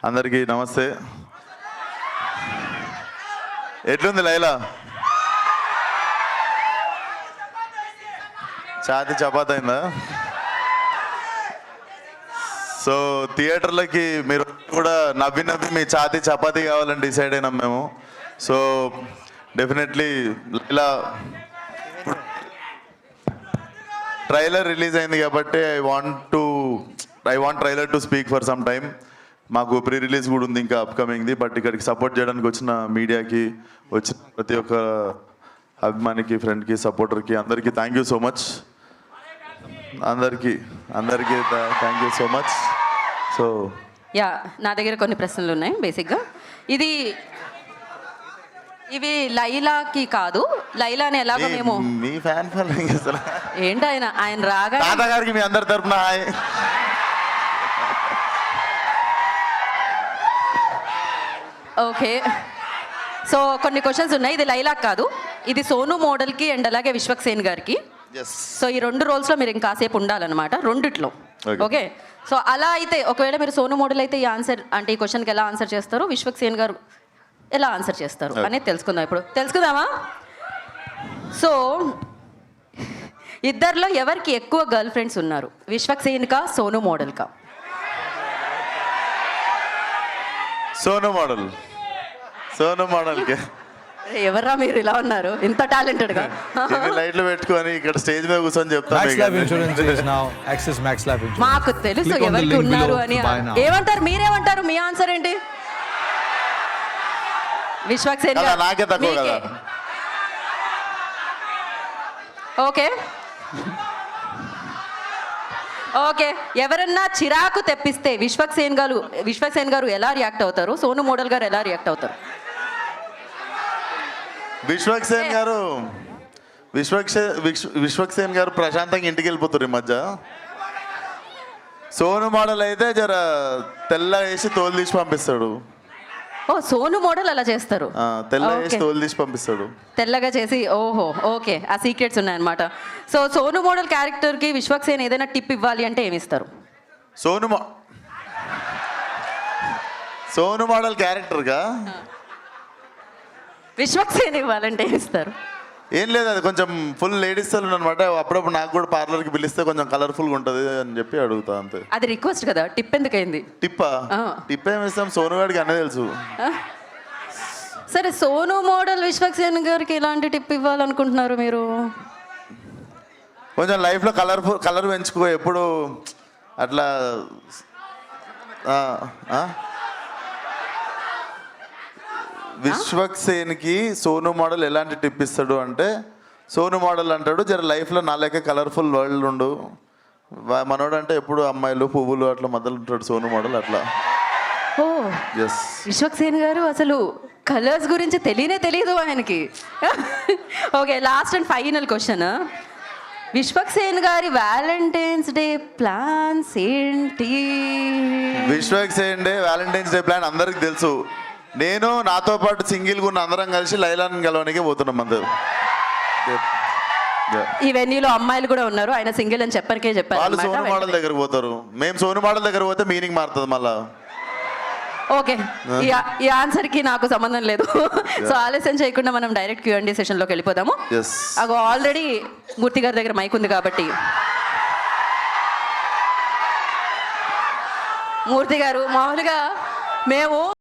అందరికీ నమస్తే. ఎట్లుంది లైలా? ఛాతీ చపాతీ అయిందా? సో థియేటర్లకి మీరు కూడా నవ్వి మీ ఛాతీ చపాతీ కావాలని డిసైడ్ అయినాం మేము. So definitely Laila trailer release అయింది కాబట్టి I want trailer to speak for some time. మాకు ప్రీ రిలీజ్ కూడా ఉంది ఇంకా అప్కమింగ్ది. బట్ ఇక్కడికి సపోర్ట్ చేయడానికి వచ్చిన మీడియాకి, వచ్చిన ప్రతి ఒక్క అభిమానికి, ఫ్రెండ్కి, సపోర్టర్కి అందరికీ థ్యాంక్ యూ సో మచ్. అందరికీ thank you so much. So నా దగ్గర కొన్ని ప్రశ్నలు ఉన్నాయి. బేసిక్గా ఇవి లైలాకి కాదు, లైలాని ఎలాగో మేము మీ ఫ్యాన్ ఫాలోయింగ్ ఏంటి ఆయన రాగా తాతగారికి మీ అందరి తరపున హాయ్. ఓకే, సో కొన్ని క్వశ్చన్స్ ఉన్నాయి. ఇది లైలాక్ కాదు, ఇది సోను మోడల్కి అండ్ అలాగే విశ్వక్సేన్ గారికి. సో ఈ రెండు రోల్స్లో మీరు ఇంకాసేపు ఉండాలన్నమాట, రెండిట్లో. ఓకే, సో అలా అయితే ఒకవేళ మీరు సోను మోడల్ అయితే ఈ ఆన్సర్ అంటే ఈ క్వశ్చన్కి ఎలా ఆన్సర్ చేస్తారు, విశ్వక్సేన్ గారు ఎలా ఆన్సర్ చేస్తారు అనేది తెలుసుకుందాం. ఇప్పుడు తెలుసుకుందామా? సో ఇద్దరిలో ఎవరికి ఎక్కువ గర్ల్ ఫ్రెండ్స్ ఉన్నారు, విశ్వక్సేన్కా సోను మోడల్కా? సోను మోడల్కి. ఎవర్రా మీరు ఇలా ఉన్నారు ఇంత టాలెంటెడ్గా? లైట్లు పెట్టుకొని ఇక్కడ స్టేజ్ మీద కూర్చొని చెప్తాను. మాకు తెలుసు ఎవరికి ఉన్నారు అని. ఏమంటారు, మీరేమంటారు? మీ ఆన్సర్ ఏంటి? విశ్వక్సేన్ నాకే తక్కువ కదా. ఓకే, ఎవరన్నా చిరాకు తెప్పిస్తే విశ్వక్సేన్ గారు ఎలా రియాక్ట్ అవుతారు, సోను మోడల్ గారు ఎలా రియాక్ట్ అవుతారు? విశ్వక్సేన్ గారు ప్రశాంతంగా ఇంటికి వెళ్ళిపోతారు ఈ మధ్య. సోను మోడల్ అయితే జర తెల్ల వేసి తోలు తీసి పంపిస్తాడు. ఓ, సోను మోడల్ అలా చేస్తారు, తెల్ల వేసి తోలు తీసి పంపిస్తాడు, తెల్లగా చేసి. ఓహో, ఓకే, ఆ సీక్రెట్స్ ఉన్నాయన్నమాట. సో సోను మోడల్ క్యారెక్టర్కి విశ్వక్సేన్ ఏదైనా టిప్ ఇవ్వాలి అంటే ఏమి ఇస్తారు? సోను మోడల్ క్యారెక్టర్గా విశ్వక్సేన్ ఇవ్వాలంటే ఏమి ఇస్తారు? ఏం లేదు, అది కొంచెం ఫుల్ లేడీస్ సెలూన్ అనమాట. అప్పుడప్పుడు నాకు కూడా పార్లర్కి పిలిస్తే కొంచెం కలర్ఫుల్గా ఉంటుంది అని చెప్పి అడుగుతా అంతే. అది రిక్వెస్ట్ కదా, టిప్ ఎందుకైంది? టిప్ ఏమి ఇస్తాం, సోను గారికి అన్నీ తెలుసు. సరే, సోను మోడల్ విశ్వక్సేన్ గారికి ఎలాంటి టిప్ ఇవ్వాలనుకుంటున్నారు మీరు? కొంచెం లైఫ్లో కలర్ పెంచుకో, ఎప్పుడు అట్లా. విశ్వక్సేన్కి సోను మోడల్ ఎలాంటి టిప్ ఇస్తాడు అంటే, సోను మోడల్ అంటాడు జర లైఫ్లో నా లెక్క కలర్ఫుల్ వరల్డ్ ఉండు. మనోడు అంటే ఎప్పుడు అమ్మాయిలు, పువ్వులు అట్లా మధ్యలో ఉంటాడు సోను మోడల్ అట్లా. ఓ, విశ్వక్సేన్ గారు అసలు కలర్స్ గురించి తెలియదు ఆయనకి. Okay, last and final question. Vishwaksen గారి వ్యాలంటైన్స్ డే ప్లాన్స్ ఏంటి? Vishwaksen day Valentine's day plan అందరికి తెలుసు. నేను నాతో పాటు సింగిల్గా ఉన్న అందరం కలిసి లైలాని గెలవడానికి పోతున్నాం అందరూ. ఈ వెన్యూలో అమ్మాయిలు కూడా ఉన్నారు, ఆయన సింగిల్ అని చెప్పరికే చెప్పారు. వాళ్ళు సోను మోడల్ దగ్గర పోతారు, మేము సోను మోడల్ దగ్గర పోతే మీనింగ్ మారుతుంది మళ్ళా. ఓకే, ఈ ఆన్సర్కి నాకు సంబంధం లేదు. సో ఆలస్యం చేయకుండా మనం డైరెక్ట్ Q&A సెషన్లోకి వెళ్ళిపోదాము. అగో ఆల్రెడీ మూర్తి గారి దగ్గర మైక్ ఉంది కాబట్టి, మూర్తి గారు మామూలుగా మేము